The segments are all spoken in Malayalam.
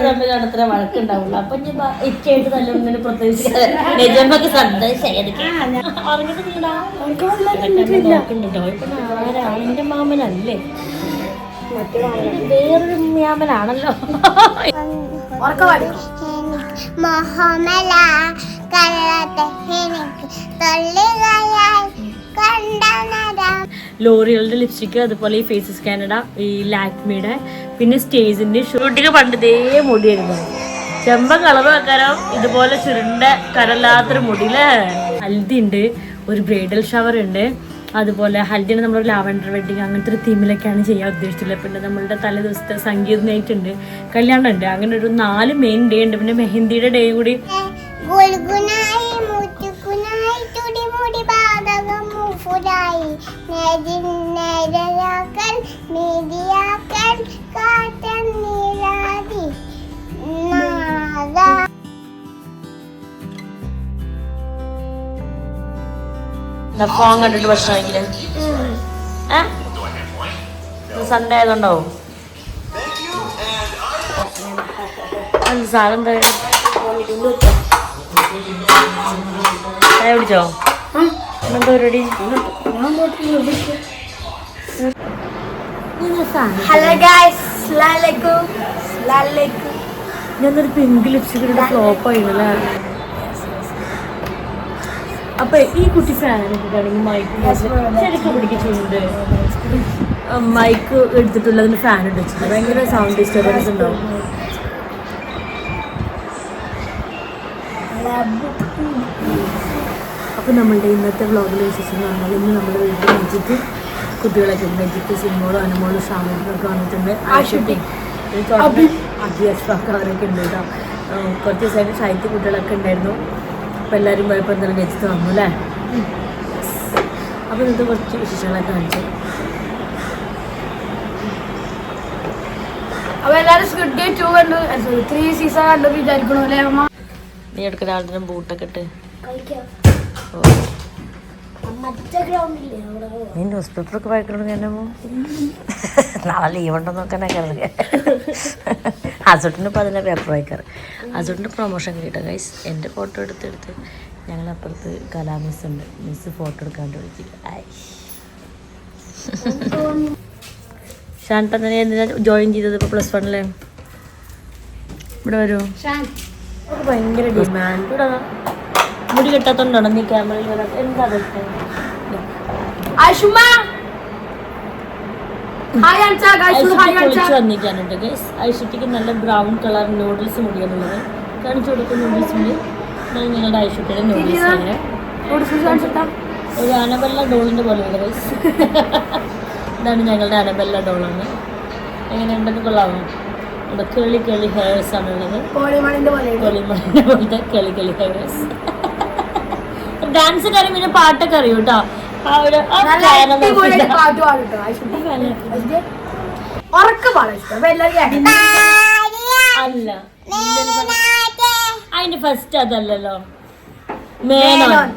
തമ്മിലാണ് അത്ര വഴക്കുണ്ടാവുള്ളൂ. അപ്പൊ ഇച്ചയായിട്ട് നല്ലൊന്നിന് പ്രത്യേകിച്ച് നിജമ്പക്ക് ആരാണ് എന്റെ മാമനല്ലേ, വേറൊരു മാമനാണല്ലോ. ലോറിയലിന്റെ ലിപ്സ്റ്റിക്ക്, അതുപോലെ ഈ ഫേസസ് കാനഡ, ഈ ലാക്മിയുടെ, പിന്നെ സ്റ്റേജിന്റെ ഷൂട്ടിങ് പണ്ട് ഇതേ മുടിയായിരുന്നു. ചെമ്പ കളറ് വെക്കാനോ ഇതുപോലെ ചുരുണ്ട കരല്ലാത്തൊരു മുടിയില്. ഹൽദി ഉണ്ട്, ഒരു ബ്രൈഡൽ ഷവർ ഉണ്ട്, അതുപോലെ ഹൽദിന് നമ്മളൊരു ലാവൻഡർ വെഡിങ് അങ്ങനത്തെ ഒരു തീമിലൊക്കെയാണ് ചെയ്യാൻ ഉദ്ദേശിച്ചിട്ടുള്ളത്. പിന്നെ നമ്മളുടെ തലേ ദിവസത്തെ സംഗീത നൈറ്റ് ഉണ്ട്, കല്യാണം ഉണ്ട്. അങ്ങനെ ഒരു 4 മെയിൻ ഡേ ഉണ്ട്. പിന്നെ മെഹന്തിയുടെ ഡേ കൂടി. ഫോൺ കണ്ടിട്ട് ഭക്ഷണമെങ്കില് സൺഡേ ആയതുകൊണ്ടാവും. സാധനം എന്താ ചായ പിടിച്ചോ? എന്താ പരിപാടി? ഞാനൊരു പിങ്ക് ലിപ്സ്റ്റിക് ഫ്ലോപ്പ് ആയിരുന്നല്ലേ. അപ്പൊ ഈ കുട്ടി ഫാനൊക്കെ മൈക്ക് ശരിക്കും പിടിക്കുന്നുണ്ട്. മൈക്ക് എടുത്തിട്ടുള്ളതിന് ഫാൻ ഇട്ട് വെച്ചിട്ടുണ്ട്. ഭയങ്കര സൗണ്ട് ഡിസ്റ്റർബൻസ് ഉണ്ടാവും. അപ്പോൾ നമ്മളുടെ ഇന്നത്തെ വ്ളോഗിലെ വിശേഷം എന്ന് പറഞ്ഞാൽ ഇന്ന് നമ്മുടെ വീട്ടിൽ മജിക്ക് കുട്ടികളൊക്കെ മജിക്ക് സിനിമകളും അനുമോളും ഷാമിനൊക്കെ വന്നിട്ടുണ്ട്. അഭിയഷ്ഫാക്ക് അവരൊക്കെ ഉണ്ട് കേട്ടോ. കുറച്ച് ദിവസമായിട്ട് ഷൈത്ത് കുട്ടികളൊക്കെ ഉണ്ടായിരുന്നു. അപ്പോൾ എല്ലാവരും പോയപ്പോൾ എന്തായാലും വെച്ചിട്ട് വന്നു അല്ലേ. അപ്പോൾ ഇന്നത്തെ കുറച്ച് വിശേഷങ്ങളൊക്കെ കാണിച്ചു. അപ്പോൾ എല്ലാവരും സ്ക്വിഡ് ഗെയിം 2 കണ്ടു, 3 സീസൺ കണ്ടു വിചാരിക്കണു അല്ലേ അമ്മ? നീ എടുക്കുന്ന ആളുടെ ബൂട്ടൊക്കെ ഇട്ട് നീ ന്യൂസ് പേപ്പറൊക്കെ വായിക്കണോ? ഞാനമ്മോ നാളെ ലീവ് ഉണ്ടോ നോക്കാനൊക്കെ അറിയാം. അസോട്ടിന് ഇപ്പോൾ അതിൻ്റെ പേപ്പർ വായിക്കാറ്. അസോട്ടിൻ്റെ പ്രൊമോഷൻ കിട്ടുക ഗൈസ്. എൻ്റെ ഫോട്ടോ എടുത്തെടുത്ത് ഞങ്ങളപ്പുറത്ത് കലാ മിസ് ഉണ്ട്. മിസ് ഫോട്ടോ എടുക്കാണ്ട് വിളിച്ചില്ല. ഷാൻ തന്നെ എന്തിനാ ജോയിൻ ചെയ്തത് ഇപ്പോൾ +1 ഇവിടെ വരുമോ? ഭയങ്കര ഡിമാൻഡ്. ഇവിടെ മുടി കെട്ടാത്തോണ്ടാണോ നീ ക്യാമറയിൽ വരാൻ? എന്താ പൊളിച്ചു വന്നിരിക്കാനുണ്ട് ഗൈസ്. ഐഷുട്ടിക്ക് നല്ല ബ്രൗൺ കളർ നൂഡിൽസ് മുടിയാണുള്ളത്. കാണിച്ചു കൊടുക്കുന്ന നൂഡിൽസ് മുടി. ഞങ്ങളുടെ ഐഷുട്ടിയുടെ നൂഡിൽസ് അങ്ങനെ ഒരു അനബെല്ല ഡോളിൻ്റെ പോലെയുള്ള ഗൈസ്. ഇതാണ് ഞങ്ങളുടെ അനബെല്ല ഡോളാണ്. എങ്ങനെ ഉണ്ടെന്ന് കൊള്ളാമോ? ഇവിടെ കേളി കേളി ഹെയർസ് ആണുള്ളത്. കോളിമണിൻ്റെ പോലത്തെ കേളി കേളി ഹെയർസ്. ഡാൻസ് കാര്യം പിന്നെ പാട്ടൊക്കെ അറിയും കേട്ടോ. അല്ല അതിന്റെ ഫസ്റ്റ് അതല്ലല്ലോ. മേനോൻ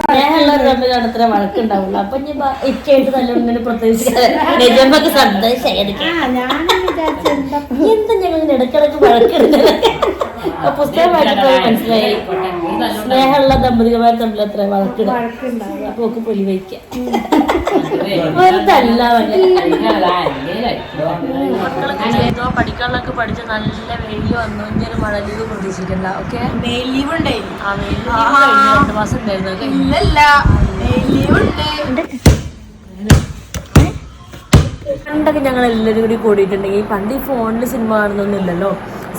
സ്നേഹമുള്ളവർ തമ്മിലാണ് അത്ര വഴക്കുണ്ടാവുള്ളൂ. അപ്പൊ ഇച്ചയായിട്ട് നല്ലൊന്നിന് പ്രത്യേകിച്ച് നിജമ്പക്ക് എന്താ ഞങ്ങൾ ഇടക്കിടക്ക് വഴക്കുണ്ട്. പുസ്തകം വായിച്ചപ്പോൾ മനസ്സിലായി സ്നേഹമുള്ള ദമ്പതികമാർ തമ്മിൽ അത്ര വഴക്കിടും. അപ്പൊ ഒക്കെ പൊലി വയ്ക്കാം. വെറുതല്ല മക്കളൊക്കെ ചെയ്തോ പഠിക്കാനുള്ളൊക്കെ പഠിച്ച നല്ല വെയിൽ വന്നു. ഇനി ഒരു മഴ ലീവ് പ്രതീക്ഷിക്കണ്ട. ഓക്കെ, മെയിൽ ലീവ് ഉണ്ടായിരുന്നു. ആ മെയിൽ ലീവ് 2 മാസം ഉണ്ടായിരുന്നു. പണ്ടൊക്കെ ഞങ്ങൾ എല്ലാവരും കൂടി കൂടിയിട്ടുണ്ടെങ്കിൽ പണ്ട് ഈ ഫോണിൽ സിനിമ കാണുന്നൊന്നും ഇല്ലല്ലോ,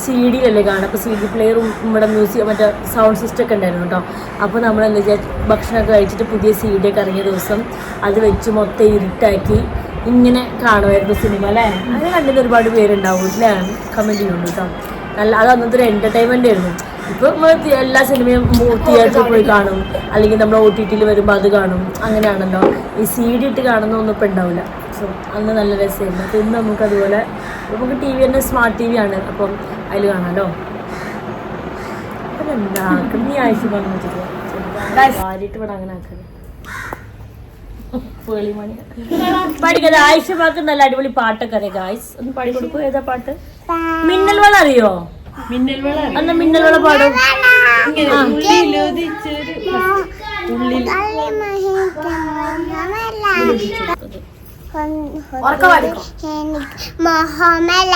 CD അല്ലേ കാണുക. അപ്പോൾ CD പ്ലെയറും ഇവിടെ മ്യൂസിക് മറ്റേ സൗണ്ട് സിസ്റ്റം ഒക്കെ ഉണ്ടായിരുന്നു കേട്ടോ. അപ്പോൾ നമ്മൾ എന്താ വെച്ചാൽ ഭക്ഷണമൊക്കെ കഴിച്ചിട്ട് പുതിയ CD ഒക്കെ ഇറങ്ങിയ ദിവസം അത് വെച്ച് മൊത്തം ഇരുട്ടാക്കി ഇങ്ങനെ കാണുമായിരുന്നു സിനിമ അല്ലേ. അത് കണ്ടിട്ട് ഒരുപാട് പേരുണ്ടാവും അല്ലേ, കമൻറ്റ് ചെയ്യുന്നുണ്ട് കേട്ടോ. നല്ല അത് അന്നത്തെ ഒരു എൻ്റർടൈൻമെൻ്റ് ആയിരുന്നു. ഇപ്പോൾ നമ്മൾ എല്ലാ സിനിമയും തിയേറ്ററിൽ പോയി കാണും, അല്ലെങ്കിൽ നമ്മൾ OTT വരുമ്പോൾ അത് കാണും. അങ്ങനെയാണല്ലോ. ഈ CD ഇട്ട് കാണുന്നൊന്നും ഇപ്പോൾ ഉണ്ടാവില്ല. ഡാൻസും അന്ന് നല്ല രസമായിരുന്നു. അപ്പോൾ ഇന്ന് നമുക്കതുപോലെ നമുക്ക് ടി വി തന്നെ സ്മാർട്ട് TV ആണ്, അപ്പം അതിൽ കാണാമല്ലോ. അപ്പം എന്താ നീ ആഴ്ച പറഞ്ഞു വെച്ചിട്ട് ഭാര്യയിട്ട് ഇവിടെ അങ്ങനെ ആക്കുന്നത് പേളിമണി പഠിക്കത്. ആയിഷമാക്ക് നല്ല അടിപൊളി പാട്ടൊക്കെ അറിയാം ഗായ്സ്. ഒന്ന് പാടി കൊടുക്കൂ. ഏതാ പാട്ട്? മിന്നൽ വള അറിയോ? മിന്നൽ വള അന്ന് മിന്നൽ വള പാടും. മോഹമല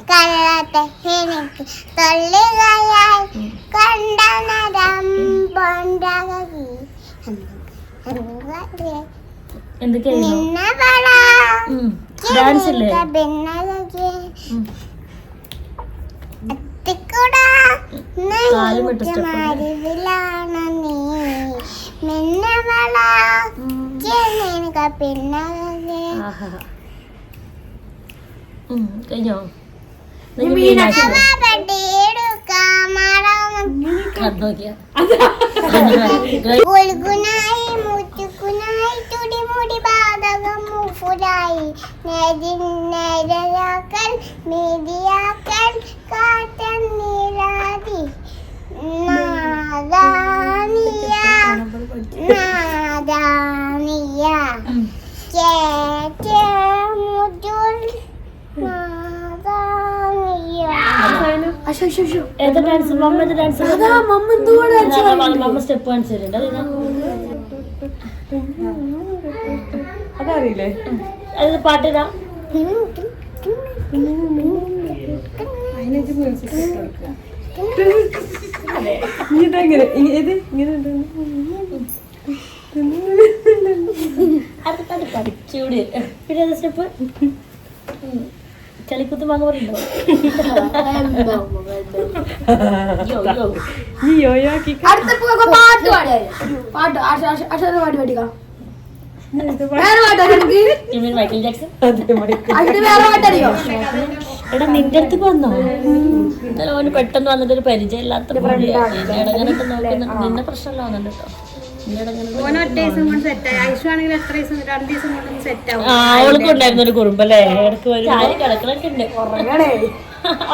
കള്ളത്തെ എനിക്ക് തൊള്ളികയായി കണ്ടനരം പൊണ്ടകി ഡാൻസ് അല്ലേ? അറിവിലാണ് നീ മിന്നവള പിന്നെ കഴിഞ്ഞോ? ഒഴുകുനായി മുറ്റുകുനായി തുടിമുടി ബാധകം മുഫുരായി നേരയാക്കൽ മീതിയാക്കൽ കാറ്റൻ നീരാതി നാദാനിയ നാദാനിയ കേറ്റ മുജുൽ ഏതാ ഡാൻസ്? മമ്മ ഡാൻസ് മമ്മ സ്റ്റെപ്പ് കാണിച്ചു തരുന്നുണ്ട്. അതറിയില്ലേ? അത് പാട്ടേതാ? അത് പഠിച്ചൂടി. പിന്നെ ഏതാ സ്റ്റെപ്പ്? ചളിക്കുത്ത് മാങ്ങ പറയുന്നുണ്ടോ? Michael Jackson. എടാ നിന്റെ അടുത്ത് വന്നോ? ഓന് പെട്ടെന്ന് വന്നിട്ടൊരു പരിചയം ഇല്ലാത്ത ഇടങ്ങനൊക്കെ നോക്കുന്ന നിന്നെ പ്രശ്നമല്ല വന്നിട്ട് കേട്ടോ. അവൾക്ക് ഉണ്ടായിരുന്ന ഒരു കുറുമ്പല്ലേ? ഇടക്ക് വരും കിടക്കണൊക്കെ ഉണ്ട്.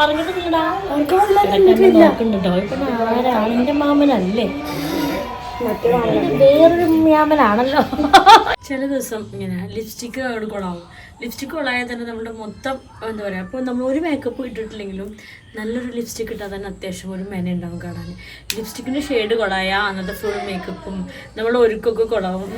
ഉറങ്ങിട്ടില്ലടാ നോക്കണ്ടോ? ഇപ്പൊ ആരാണെന്റെ മാമനല്ലേ, വേറൊരു മാമനാണല്ലോ. ചില ദിവസം ഇങ്ങനെ ലിപ്സ്റ്റിക്ക് കൊളാവും. ലിപ്സ്റ്റിക്ക് കൊളായാൽ തന്നെ നമ്മുടെ മൊത്തം എന്താ പറയുക, അപ്പോൾ നമ്മൾ ഒരു മേക്കപ്പ് ഇട്ടിട്ടില്ലെങ്കിലും നല്ലൊരു ലിപ്സ്റ്റിക്ക് ഇട്ടാൽ തന്നെ അത്യാവശ്യം ഒരു മെന ഉണ്ടാവും കാണാൻ. ലിപ്സ്റ്റിക്കിൻ്റെ ഷെയ്ഡ് കൊളായാൽ അന്നത്തെ ഫുൾ മേക്കപ്പും നമ്മുടെ ഒരുക്കൊക്കെ കൊളാവും.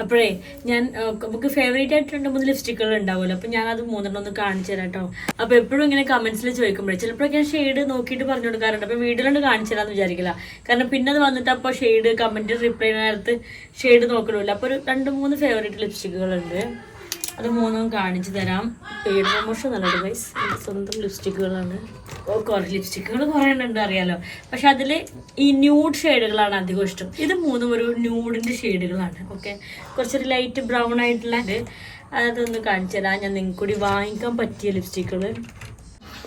അപ്പോഴേ ഞാൻ നമുക്ക് ഫേവറേറ്റ് ആയിട്ട് 2-3 ലിപ്സ്റ്റിക്കുകൾ ഉണ്ടാവുമല്ലോ. അപ്പോൾ ഞാനത് 3 ഒന്ന് കാണിച്ചു തരാം കേട്ടോ. അപ്പോൾ എപ്പോഴും ഇങ്ങനെ കമൻസിൽ ചോദിക്കുമ്പോഴേ ചിലപ്പോഴൊക്കെ ഞാൻ ഷെയ്ഡ് നോക്കിയിട്ട് പറഞ്ഞു കൊടുക്കാറുണ്ട്. അപ്പോൾ വീഡിയോയിലോട്ട് കാണിച്ചു തരാമെന്ന് വിചാരിക്കില്ല. കാരണം പിന്നെ അത് വന്നിട്ട് അപ്പോൾ ഷെയ്ഡ് കമൻറ്റ് റിപ്ലൈ നേരത്ത് ഷെയ്ഡ് നോക്കണമില്ല. അപ്പോൾ ഒരു 2-3 ഫേവറേറ്റ് ലിപ്സ്റ്റിക്കുകളുണ്ട്. അത് 3 കാണിച്ചു തരാം. പെയ്ഡ് പ്രൊമോഷൻ നല്ലത് ഗൈസ്. എൻ്റെ സ്വന്തം ലിപ്സ്റ്റിക്കുകളാണ്. കുറേ ലിപ്സ്റ്റിക്കുകൾ കുറേ ഉണ്ട് അറിയാലോ. പക്ഷെ അതിൽ ഈ ന്യൂഡ് ഷെയ്ഡുകളാണ് അധികം ഇഷ്ടം. ഇത് 3 ഒരു ന്യൂഡിൻ്റെ ഷെയ്ഡുകളാണ്. ഓക്കെ, കുറച്ചൊരു ലൈറ്റ് ബ്രൗൺ ആയിട്ടുള്ള അതൊന്ന് കാണിച്ചു തരാം ഞാൻ. നിങ്ങൾക്ക് കൂടി വാങ്ങിക്കാൻ പറ്റിയ ലിപ്സ്റ്റിക്കുകൾ.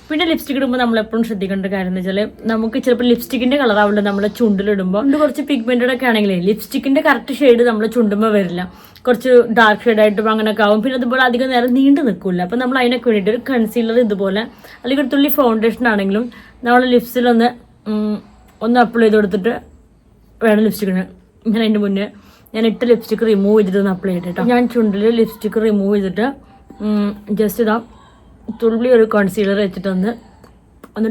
പിന്നെ ലിപ്സ്റ്റിക് ഇടുമ്പോൾ നമ്മളെപ്പോഴും ശ്രദ്ധിക്കേണ്ട കാര്യം എന്ന് വെച്ചാൽ നമുക്ക് ചിലപ്പോൾ ലിപ്സ്റ്റിക്കിൻ്റെ കളറാവില്ല നമ്മളെ ചുണ്ടിലിടുമ്പോൾ. ഇത് കുറച്ച് പിഗ്മെൻറ്റഡ് ഒക്കെ ആണെങ്കിലേ ലിപ്സ്റ്റിക്കിൻ്റെ കറക്റ്റ് ഷെയ്ഡ് നമ്മളെ ചുണ്ടുമ്പോൾ വരില്ല, കുറച്ച് ഡാർക്ക് ഷെയ്ഡായിട്ടും അങ്ങനെയൊക്കെ ആവും. പിന്നെ അതുപോലെ അധികം നേരം നീണ്ടു നിൽക്കില്ല. അപ്പം നമ്മൾ അതിനൊക്കെ വേണ്ടിയിട്ട് ഒരു കൺസീലർ ഇതുപോലെ അല്ലെങ്കിൽ ഒരു തുള്ളി ഫൗണ്ടേഷൻ ആണെങ്കിലും നമ്മൾ ലിപ്സിലൊന്ന് അപ്ലൈ ചെയ്ത് കൊടുത്തിട്ട് വേണം ലിപ്സ്റ്റിക്കിന്. ഞാൻ അതിൻ്റെ മുന്നേ ഞാൻ ഇട്ട ലിപ്സ്റ്റിക്ക് റിമൂവ് ചെയ്തിട്ട് ഒന്ന് അപ്ലൈ ചെയ്തിട്ടോ. ഞാൻ ചുണ്ടിൽ ലിപ്സ്റ്റിക്ക് റിമൂവ് ചെയ്തിട്ട് ജസ്റ്റ് ഇതാ തുള്ളി ഒരു കൺസീലർ വെച്ചിട്ടൊന്ന്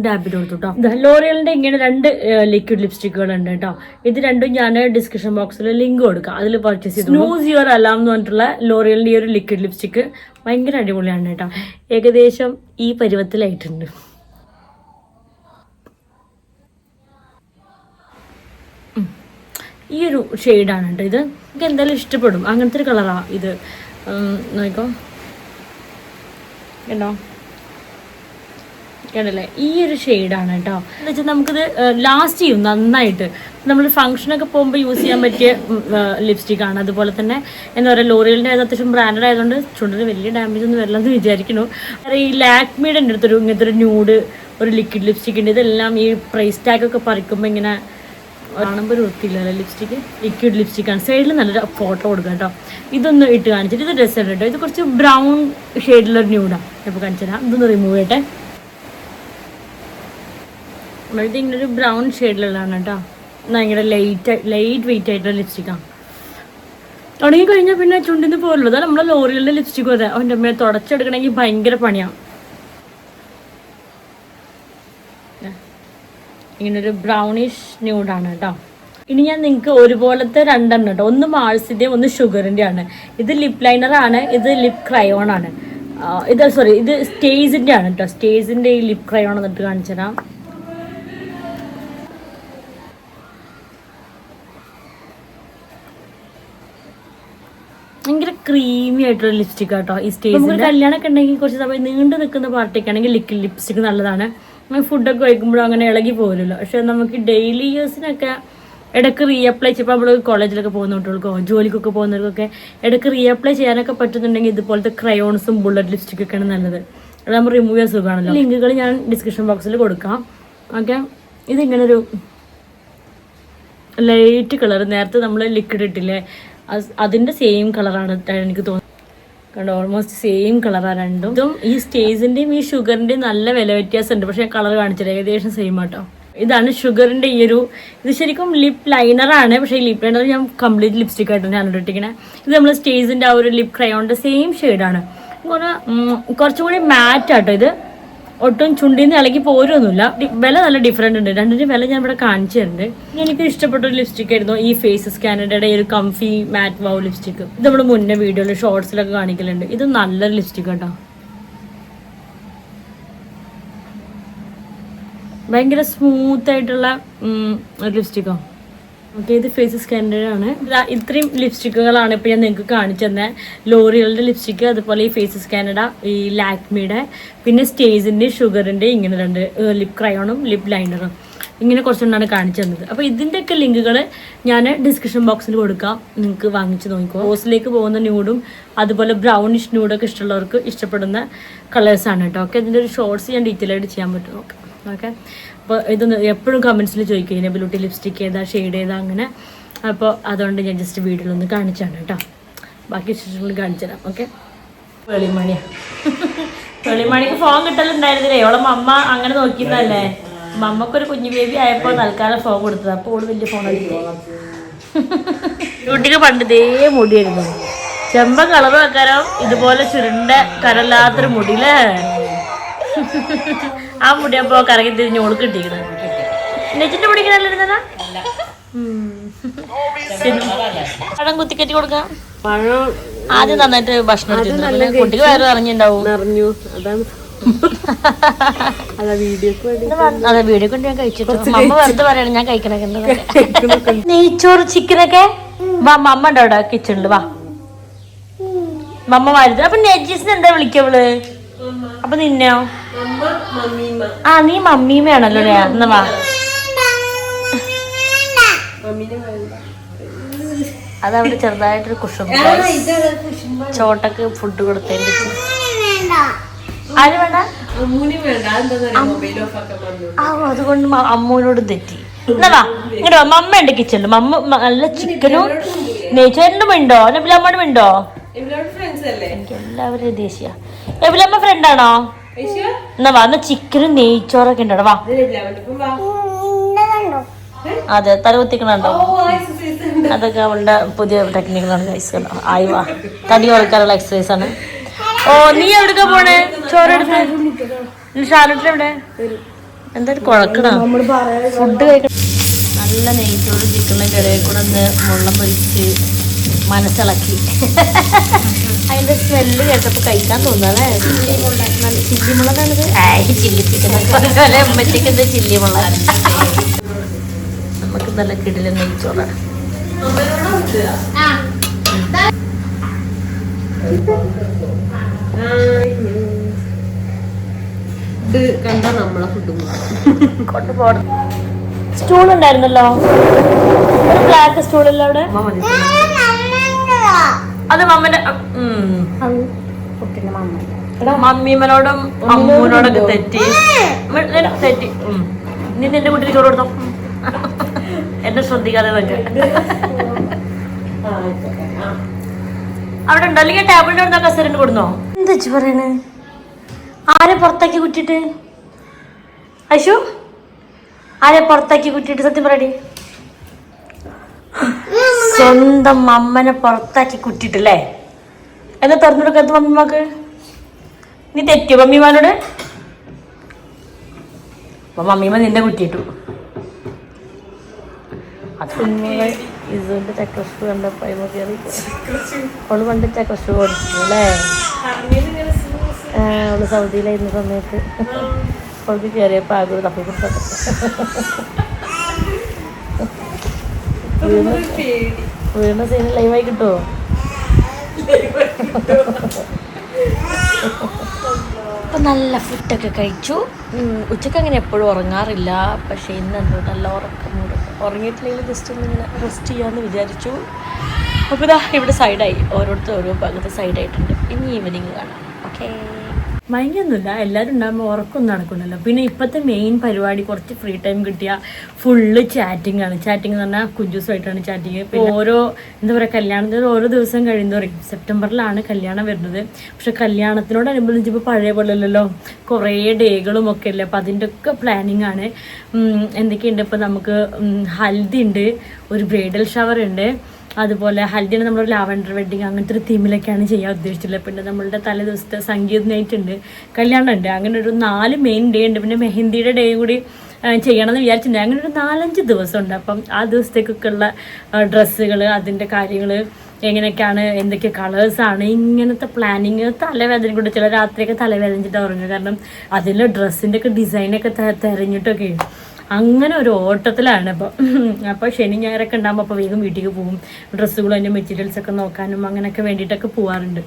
ഡാബ് ചെയ്ത് കൊടുത്തു കേട്ടോ. ലോറിയലിന്റെ ഇങ്ങനെ 2 ലിക്വിഡ് ലിപ്സ്റ്റിക്കുകൾ ഉണ്ട് കേട്ടോ. ഇത് രണ്ടും ഞാൻ ഡിസ്ക്രിപ്ഷൻ ബോക്സിൽ ലിങ്ക് കൊടുക്കാം, അതിൽ പർച്ചേസ് ചെയ്തു. സ്നൂസ് യുവർ അലാം എന്ന് പറഞ്ഞിട്ടുള്ള ലോറിയലിന്റെ ഈ ഒരു ലിക്വിഡ് ലിപ്സ്റ്റിക്ക് ഭയങ്കര അടിപൊളിയാണ് കേട്ടോ. ഏകദേശം ഈ പരുവത്തിലായിട്ടുണ്ട്. ഈ ഒരു ഷെയ്ഡാണ് കേട്ടോ ഇത്. എനിക്ക് എന്തായാലും ഇഷ്ടപ്പെടും. അങ്ങനത്തെ ഒരു കളറാണ് ഇത്. നോക്കോ കേട്ടോ, കേട്ടല്ലേ? ഈ ഒരു ഷെയ്ഡാണ് കേട്ടോ. എന്ന് വെച്ചാൽ നമുക്കിത് ലാസ്റ്റ് ചെയ്യും നന്നായിട്ട്. നമ്മൾ ഫംഗ്ഷനൊക്കെ പോകുമ്പോൾ യൂസ് ചെയ്യാൻ പറ്റിയ ലിപ്സ്റ്റിക്കാണ്. അതുപോലെ തന്നെ എന്താ പറയുക, ലോറിയലിൻ്റെ അത്യാവശ്യം ബ്രാൻഡഡ് ആയതുകൊണ്ട് ചുണ്ടിന് വലിയ ഡാമേജ് ഒന്നും വരില്ലെന്ന് വിചാരിക്കുന്നു. ഈ ലാക്മിയുടെ എൻ്റെ അടുത്തൊരു ഇങ്ങനത്തെ ഒരു ന്യൂഡ് ഒരു ലിക്വിഡ് ലിപ്സ്റ്റിക് ഉണ്ട്. ഇതെല്ലാം ഈ പ്രൈസ് ടാഗൊക്കെ പറിക്കുമ്പോൾ ഇങ്ങനെ കാണുമ്പോൾ ഒരു വൃത്തിയില്ലല്ലോ ലിപ്സ്റ്റിക്ക്. ലിക്വിഡ് ലിപ്സ്റ്റിക്കാണ്. സൈഡിൽ നല്ലൊരു ഫോട്ടോ കൊടുക്കാം കേട്ടോ. ഇതൊന്ന് ഇട്ട് കാണിച്ചിട്ട് ഇത് ഡ്രസ്സാണ് കേട്ടോ. ഇത് കുറച്ച് ബ്രൗൺ ഷെയ്ഡിലൊരു ന്യൂഡാണ്. ഇപ്പോൾ കാണിച്ചു തരാം. ഇതൊന്ന് റിമൂവ് ചെയ്യട്ടെ. ഇത് ഇങ്ങനെ ഒരു ബ്രൗൺ ഷെയ്ഡിലുള്ളതാണ് കേട്ടോ. ഭയങ്കര ലൈറ്റ് വെയിറ്റ് ആയിട്ടുള്ള ലിപ്സ്റ്റിക്കാണ്. തുടങ്ങി കഴിഞ്ഞാൽ പിന്നെ ചുണ്ടിന്ന് പോലുള്ളൂ. അതാ നമ്മളെ ലോറിയലിൻ്റെ ലിപ്സ്റ്റിക്കും അതെ. അവൻ്റെ അമ്മയെ തുടച്ചെടുക്കണമെങ്കിൽ ഭയങ്കര പണിയാണ്. ഇങ്ങനൊരു ബ്രൗണിഷ് ന്യൂഡാണ് കേട്ടോ. ഇനി ഞാൻ നിങ്ങൾക്ക് ഒരുപോലത്തെ രണ്ടെണ്ണം കേട്ടോ. ഒന്ന് മാൾസിൻ്റെയും ഒന്ന് ഷുഗറിൻ്റെ ആണ്. ഇത് ലിപ് ലൈനറാണ്. ഇത് ലിപ് ക്രയോൺ ആണ്. ഇത് സ്റ്റേജിൻ്റെ ആണ് കേട്ടോ. സ്റ്റേജിൻ്റെ ഈ ലിപ് ക്രയോൺ എന്നിട്ട് കാണിച്ചു തരാം. ഭയങ്കര ക്രീമി ആയിട്ടുള്ള ലിപ്സ്റ്റിക് കേട്ടോ ഈ സ്റ്റേജിൽ. കല്യാണമൊക്കെ ഉണ്ടെങ്കിൽ കുറച്ച് സമയം നീണ്ടു നിൽക്കുന്ന പാർട്ടിയൊക്കെ ആണെങ്കിൽ ലിക്വിഡ് ലിപ്സ്റ്റിക് നല്ലതാണ്. ഫുഡൊക്കെ കഴിക്കുമ്പോഴും അങ്ങനെ ഇളകി പോരുമല്ലോ. പക്ഷെ നമുക്ക് ഡെയിലി യൂസിനൊക്കെ ഇടയ്ക്ക് റീഅപ്ലൈ ചെയ്യുമ്പോൾ നമ്മൾ കോളേജിലൊക്കെ പോകുന്ന കുട്ടികൾക്കോ ജോലിക്കൊക്കെ പോകുന്നവർക്കൊക്കെ ഇടയ്ക്ക് റീഅപ്ലൈ ചെയ്യാനൊക്കെ പറ്റുന്നുണ്ടെങ്കിൽ ഇതുപോലത്തെ ക്രയോൺസും ബുള്ളറ്റ് ലിപ്സ്റ്റിക്കൊക്കെയാണ് നല്ലത്. അത് നമ്മൾ റിമൂവ് ചെയ്യാൻ സുഖമാണല്ലോ. ലിങ്കുകൾ ഞാൻ ഡിസ്ക്രിപ്ഷൻ ബോക്സിൽ കൊടുക്കാം. ഓക്കെ, ഇതിങ്ങനൊരു ലൈറ്റ് കളർ. നേരത്തെ നമ്മൾ ലിക്വിഡ് ഇട്ടില്ലേ, അതിൻ്റെ സെയിം കളറാണ് എനിക്ക് തോന്നുന്നത്. കണ്ടോ, ഓൾമോസ്റ്റ് സെയിം കളറാണ് രണ്ടും. ഇതും ഈ സ്റ്റേജിൻ്റെയും ഈ ഷുഗറിൻ്റെയും നല്ല വില വ്യത്യാസമുണ്ട്. പക്ഷേ കളർ കാണിച്ചില്ല, ഏകദേശം സെയിം ആട്ടോ. ഇതാണ് ഷുഗറിൻ്റെ ഈ ഒരു ഇത് ശരിക്കും ലിപ് ലൈനറാണ്. പക്ഷേ ഈ ലിപ് ലൈനർ ഞാൻ കംപ്ലീറ്റ് ലിപ്സ്റ്റിക് ആയിട്ടാണ് ഞാൻ ഇട്ടിരിക്കണേ. ഇത് നമ്മൾ സ്റ്റേജിൻ്റെ ആ ഒരു ലിപ് ക്രയോണിൻ്റെ സെയിം ഷെയ്ഡാണ്. കുറച്ചും കൂടി മാറ്റ് ആട്ടോ. ഇത് ഒട്ടും ചുണ്ടിൽ നിന്ന് ഇളകി പോരൊന്നുമില്ല. വില നല്ല ഡിഫറെൻ്റ് ഉണ്ട്. രണ്ടിൻ്റെ വില ഞാൻ ഇവിടെ കാണിച്ചു തരുന്നുണ്ട്. എനിക്ക് ഇഷ്ടപ്പെട്ട ഒരു ലിപ്സ്റ്റിക് ആയിരുന്നു ഈ ഫേസസ് കാനഡയുടെ ഒരു കംഫി മാറ്റ് വൗ ലിപ്സ്റ്റിക്. ഇത് നമ്മൾ മുന്നേ വീഡിയോയിൽ ഷോർട്സിലൊക്കെ കാണിക്കലുണ്ട്. ഇത് നല്ലൊരു ലിപ്സ്റ്റിക് കേട്ടോ. ഭയങ്കര സ്മൂത്ത് ആയിട്ടുള്ള ഒരു ലിപ്സ്റ്റിക്കോ. ഓക്കെ, ഇത് ഫേസസ് കാനഡയാണ്. ഇത്രയും ലിപ്സ്റ്റിക്കുകളാണ് ഇപ്പോൾ ഞാൻ നിങ്ങൾക്ക് കാണിച്ചു തന്നെ. ലോറിയലിൻ്റെ ലിപ്സ്റ്റിക്ക്, അതുപോലെ ഈ ഫേസസ് കാനഡ, ഈ ലാക്മിയുടെ, പിന്നെ സ്റ്റേജിൻ്റെ ഷുഗറിൻ്റെ, ഇങ്ങനെ രണ്ട് ലിപ് ക്രയോണും ലിപ് ലൈനറും, ഇങ്ങനെ കുറച്ചെണ്ണമാണ് കാണിച്ചു തന്നത്. അപ്പോൾ ഇതിൻ്റെയൊക്കെ ലിങ്കുകൾ ഞാൻ ഡിസ്ക്രിപ്ഷൻ ബോക്സിൽ കൊടുക്കാം. നിങ്ങൾക്ക് വാങ്ങിച്ച് നോക്കിക്കോ. റോസിലേക്ക് പോകുന്ന ന്യൂഡും അതുപോലെ ബ്രൗണിഷ് ന്യൂഡൊക്കെ ഇഷ്ടമുള്ളവർക്ക് ഇഷ്ടപ്പെടുന്ന കളേഴ്സാണ് കേട്ടോ. ഓക്കെ, ഇതിൻ്റെ ഒരു ഷോർട്സ് ഞാൻ ഡീറ്റെയിൽ ആയിട്ട് ചെയ്യാൻ പറ്റും. ഓക്കെ, അപ്പോൾ ഇതൊന്ന് എപ്പോഴും കമൻസിൽ ചോദിക്കും ഇതിനെ ബ്യൂട്ടി ലിപ്സ്റ്റിക്ക് ഏതാ, ഷെയ്ഡ് ഏതാ, അങ്ങനെ. അപ്പോൾ അതുകൊണ്ട് ഞാൻ ജസ്റ്റ് വീഡിയോയിലൊന്ന് കാണിച്ചാണ് കേട്ടോ. ബാക്കി ഇഷ്ടങ്ങൾ കാണിച്ചു തരാം. ഓക്കെ, വെളിമണിക്ക് ഫോൺ കിട്ടലുണ്ടായിരുന്നില്ലേ? ഓളെ മമ്മ അങ്ങനെ നോക്കിയതല്ലേ. മമ്മക്കൊരു കുഞ്ഞു ബേബി ആയപ്പോൾ തൽക്കാലം ഫോൺ കൊടുത്തത്. അപ്പോൾ ഓള് വലിയ ഫോൺ അടിക്കും. കുട്ടിക്ക് പണ്ട് ഇതേ മുടിയായിരുന്നു. ചെമ്പ കളർ വെക്കാനോ ഇതുപോലെ ചുരുണ്ട കരല്ലാത്തൊരു മുടിയില്ലേ. ആ മുടിയപ്പോ കറങ്ങി തിരിഞ്ഞ് ഓൾക്ക് കിട്ടിക്കണം. നെച്ചിന്റെ മുടിക്കണല്ലോ. പഴം കുത്തിക്കറ്റി കൊടുക്കാം. പഴം ആദ്യം നന്നായിട്ട് ഭക്ഷണം കുട്ടിക്ക് വയറ് നിറഞ്ഞിണ്ടാവും. അതെ, വീഡിയോ കൊണ്ട് ഞാൻ കഴിച്ചിട്ടു. മമ്മ വെറുതെ പറയണം ഞാൻ കഴിക്കണൊക്കെ. നെയ്ച്ചോറ് ചിക്കനൊക്കെ വാ, മമ്മ ഉണ്ടോ അവിടെ കിച്ചണില്? വാ, മമ്മ വരുന്നത്. അപ്പൊ നെജീസിന് എന്താ വിളിക്കവള്? അപ്പൊ നിന്നോ? ആ, നീ മമ്മീമയാണല്ലോ. എന്നാ വാ, അതവിടെ ചെറുതായിട്ടൊരു കുഷും ചോട്ടക്ക് ഫുഡ് കൊടുത്തതിന്റെ. ആര് വേണ്ട? അതുകൊണ്ട് അമ്മൂനോട് തെറ്റി. എന്നാ വാ ഇങ്ങോട്ടോ, മമ്മ ഉണ്ട് കിച്ചണില്. മമ്മ നല്ല ചിക്കനും നെയ്ച്ചോറിനും ഉണ്ടോ? നബിലമ്മോടും ഉണ്ടോ? എനിക്ക് എല്ലാവരും ദേശീയ. നബിലമ്മ ഫ്രണ്ടാണോ? എന്നാ വാ, എന്നാ ചിക്കനും നെയ്ച്ചോറൊക്കെ ഉണ്ടോ? വാ. അതെ, തലകുത്തിക്കണുണ്ടോ? അതൊക്കെ അവളുടെ പുതിയ ടെക്നിക്കുകളാണ് ഗൈസ്. ആയി വാ, തടി കുറയ്ക്കാനുള്ള എക്സസൈസ് ആണ്. ഓ, നീ എവിടേക്കാ പോണേ? ചോറെടുത്ത് ഷാലറ്റിലെവിടെ? എന്തായാലും കുഴക്കണ ഫുഡ് കഴിക്കണം. നല്ല നെയ്ച്ചോറ് ചിക്കനൊക്കെ ഇടയിൽ കൂടെ ഒന്ന് മുള്ളം പൊരിച്ച് മനസ്സിളക്കി. അതിന്റെ സ്മെല്ല് കേട്ടപ്പോൾ കഴിക്കാൻ തോന്നാല്ലേ. നല്ല ചില്ലിമുളകാണിത്. ചില്ലി ചിക്കൻ ഉമ്മച്ചക്ക് എന്താ ചില്ലിമുളക്. നമുക്ക് നല്ല കിടിലൻ നെയ്ച്ചോറാണ്. കണ്ടാ നമ്മളെ ഫുഡ് കൊണ്ടുപോകണം. സ്റ്റൂൾ ഉണ്ടായിരുന്നല്ലോ, ഒരു ബ്ലാക്ക് സ്റ്റൂളല്ല അവിടെ. അത് മമ്മന്റെ മമ്മീമനോടും അമ്മൂനോടൊക്കെ തെറ്റി. നീ നിന്റെ കുട്ടിക്ക് ചോറ് കൊടുത്തോ? എന്നെ ശ്രദ്ധിക്കാതെ വെക്കാം. അവിടെ ഉണ്ടോ അല്ലെങ്കിൽ ടേബിളിന്റെ അടുത്ത കസേരണ്ട് കൊടുന്നോ? എന്താ വെച്ച് പറയണേ? ആരെ പുറത്താക്കി കുറ്റിട്ട്? ഐശു ആരെ പുറത്താക്കി കുറ്റിട്ട്? സത്യം പറയടി. സ്വന്തം അമ്മനെ പുറത്താക്കി കുറ്റിട്ടല്ലേ? എന്താ തുറന്നു കൊടുക്കാത്ത മമ്മിമാക്ക്? നീ തെറ്റിയോ മമ്മിമാനോട്? അപ്പൊ മമ്മിമ നിന്നെ കുറ്റിയിട്ടു. അതുങ്ങളെ ഇസുവിന്റെ ചക്രഷു കണ്ടപ്പോ കയറി അവള് പണ്ട് ചക്രഷു കൊടുത്തിട്ടു അല്ലേ? അവള് സൗദിയിലായിരുന്ന സമയത്ത് അവൾക്ക് കയറിയപ്പോ ആകെ ഒരു തപ്പി കൊടുത്തൊക്കെ വീണ സീന് ലൈവായി കിട്ടുമോ? അപ്പം നല്ല ഫുഡൊക്കെ കഴിച്ചു. ഉച്ചയ്ക്ക് അങ്ങനെ എപ്പോഴും ഉറങ്ങാറില്ല, പക്ഷേ ഇന്നെന്തോ നല്ല ഉറക്കമുണ്ട്. ഉറങ്ങിയിട്ടില്ലെങ്കിൽ ജസ്റ്റ് ഒന്നിങ്ങനെ റെസ്റ്റ് ചെയ്യാമെന്ന് വിചാരിച്ചു. അപ്പോൾ ഇതാ ഇവിടെ സൈഡായി, ഓരോരുത്തർ ഓരോ ഭാഗത്ത് സൈഡായിട്ടുണ്ട്. ഇനി ഈവനിങ് കാണാം. ഓക്കേ. മയങ്ങൊന്നുമില്ല, എല്ലാവരും ഉണ്ടാകുമ്പോൾ ഉറക്കൊന്നും നടക്കുന്നില്ല. പിന്നെ ഇപ്പോഴത്തെ മെയിൻ പരിപാടി കുറച്ച് ഫ്രീ ടൈം കിട്ടിയാൽ ഫുള്ള് ചാറ്റിംഗ് ആണ്. ചാറ്റിംഗ് എന്ന് പറഞ്ഞാൽ കുഞ്ചൂസുമായിട്ടാണ് ചാറ്റിങ്. പിന്നെ എന്താ പറയുക, കല്യാണത്തിന് ഓരോ ദിവസം കഴിയുന്നവരും സെപ്റ്റംബറിലാണ് കല്യാണം വരുന്നത്. പക്ഷെ കല്യാണത്തിനോടനുബന്ധിച്ച് ഇപ്പോൾ പഴയ പോലെ അല്ലല്ലോ, കുറേ ഡേകളും ഒക്കെ അല്ലേ. അപ്പോൾ അതിൻ്റെ ഒക്കെ പ്ലാനിങ് ആണ്. എന്തൊക്കെയുണ്ട് ഇപ്പോൾ നമുക്ക് ഹൽദി ഉണ്ട്, ഒരു ബ്രൈഡൽ ഷവർ ഉണ്ട്, അതുപോലെ ഹൽദിയാണ് നമ്മളൊരു ലാവൻഡർ വെഡ്ഡിങ്, അങ്ങനത്തെ ഒരു തീമിലൊക്കെയാണ് ചെയ്യാൻ ഉദ്ദേശിച്ചിട്ടുള്ളത്. പിന്നെ നമ്മളുടെ തലേ ദിവസത്തെ സംഗീത നൈറ്റ് ഉണ്ട്, കല്യാണം ഉണ്ട്. അങ്ങനെ ഒരു 4 മെയിൻ ഡേ ഉണ്ട്. പിന്നെ മെഹന്തിയുടെ ഡേ കൂടി ചെയ്യണമെന്ന് വിചാരിച്ചിട്ടുണ്ട്. അങ്ങനെ ഒരു 4-5 ദിവസം ഉണ്ട്. അപ്പം ആ ദിവസത്തേക്കൊക്കെ ഉള്ള ഡ്രസ്സുകൾ, അതിൻ്റെ കാര്യങ്ങൾ എങ്ങനെയൊക്കെയാണ്, എന്തൊക്കെ കളേഴ്സാണ്, ഇങ്ങനത്തെ പ്ലാനിങ്. തലവേദന കൂടെ ചില രാത്രിയൊക്കെ തലവേദനിച്ചിട്ട് ഉറങ്ങുക. കാരണം അതിൽ ഡ്രസ്സിൻ്റെ ഒക്കെ ഡിസൈനൊക്കെ തിരഞ്ഞിട്ടൊക്കെ അങ്ങനെ ഒരു ഓട്ടത്തിലാണ്. അപ്പോൾ ശനി ഞായറൊക്കെ ഉണ്ടാകുമ്പോൾ അപ്പോൾ വേഗം വീട്ടിലേക്ക് പോകും. ഡ്രസ്സുകളും അതിൻ്റെ മെറ്റീരിയൽസൊക്കെ നോക്കാനും അങ്ങനെയൊക്കെ വേണ്ടിയിട്ടൊക്കെ പോകാറുണ്ട്.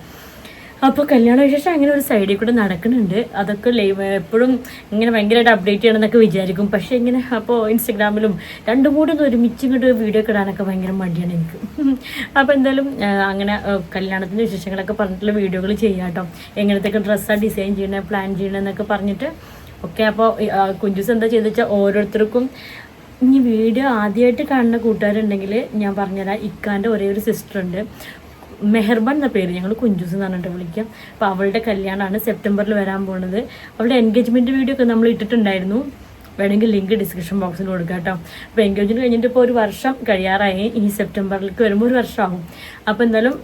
അപ്പോൾ കല്യാണ വിശേഷം അങ്ങനെ ഒരു സൈഡിൽ കൂടെ നടക്കുന്നുണ്ട്. അതൊക്കെ ലൈവ് എപ്പോഴും ഇങ്ങനെ ഭയങ്കരമായിട്ട് അപ്ഡേറ്റ് ചെയ്യണമെന്നൊക്കെ വിചാരിക്കും. പക്ഷേ ഇങ്ങനെ അപ്പോൾ ഇൻസ്റ്റഗ്രാമിലും രണ്ടും കൂടി ഒന്ന് ഒരുമിച്ച് ഇങ്ങോട്ട് വീഡിയോ ഒക്കെ ഇടാനൊക്കെ ഭയങ്കര മടിയാണ് എനിക്ക്. അപ്പോൾ എന്തായാലും അങ്ങനെ കല്യാണത്തിൻ്റെ വിശേഷങ്ങളൊക്കെ പറഞ്ഞിട്ടുള്ള വീഡിയോകൾ ചെയ്യാം കേട്ടോ. എങ്ങനത്തെയൊക്കെ ഡ്രസ്സാണ് ഡിസൈൻ ചെയ്യണത്, പ്ലാൻ ചെയ്യണമെന്നൊക്കെ പറഞ്ഞിട്ട് ഓക്കെ. അപ്പോൾ കുഞ്ചൂസ് എന്താ ചെയ്തെന്ന് വെച്ചാൽ ഓരോരുത്തർക്കും ഇനി വീഡിയോ ആദ്യമായിട്ട് കാണുന്ന കൂട്ടുകാരുണ്ടെങ്കിൽ ഞാൻ പറഞ്ഞുതരാം. ഇക്കാൻ്റെ ഒരേ ഒരു സിസ്റ്റർ ഉണ്ട്, മെഹർബാൻ എന്ന പേര്, ഞങ്ങൾ കുഞ്ചൂസ് എന്ന് പറഞ്ഞിട്ട് വിളിക്കാം. അപ്പോൾ അവളുടെ കല്യാണമാണ് സെപ്റ്റംബറിൽ വരാൻ പോകുന്നത്. അവളുടെ എൻഗേജ്മെൻറ്റ് വീഡിയോ ഒക്കെ നമ്മൾ ഇട്ടിട്ടുണ്ടായിരുന്നു, വേണമെങ്കിൽ ലിങ്ക് ഡിസ്ക്രിപ്ഷൻ ബോക്സിൽ കൊടുക്കാം കേട്ടോ. അപ്പോൾ എൻഗേജ്മെൻറ്റ് കഴിഞ്ഞിട്ട് ഇപ്പോൾ ഒരു വർഷം കഴിയാറായി. ഈ സെപ്റ്റംബറിലേക്ക് വരുമ്പോൾ ഒരു വർഷമാകും. അപ്പോൾ എന്തായാലും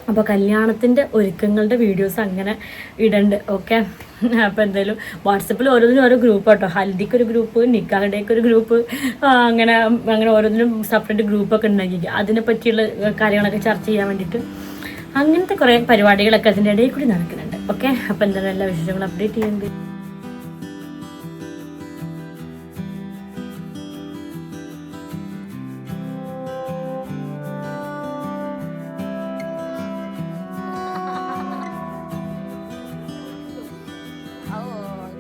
അപ്പോൾ കല്യാണത്തിൻ്റെ ഒരുക്കങ്ങളുടെ വീഡിയോസ് അങ്ങനെ ഇടണ്ട്. ഓക്കെ. അപ്പോൾ എന്തായാലും വാട്സപ്പിൽ ഓരോന്നിനും ഓരോ ഗ്രൂപ്പ് കേട്ടോ. ഹൽദിക്കൊരു ഗ്രൂപ്പ്, നിക്കാഹിൻ്റെയൊക്കെ ഒരു ഗ്രൂപ്പ്, അങ്ങനെ ഓരോന്നിനും സെപ്പറേറ്റ് ഗ്രൂപ്പൊക്കെ ഉണ്ടാക്കി അതിനെ പറ്റിയുള്ള കാര്യങ്ങളൊക്കെ ചർച്ച ചെയ്യാൻ വേണ്ടിയിട്ട് അങ്ങനത്തെ കുറേ പരിപാടികളൊക്കെ അതിൻ്റെ ഇടയിൽ കൂടി നടക്കുന്നുണ്ട്. ഓക്കെ. അപ്പോൾ എന്തായാലും എല്ലാ വിശേഷങ്ങളും അപ്ഡേറ്റ് ചെയ്യുന്നുണ്ട്. Oh,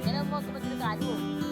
ilan mo ako magkakaroon?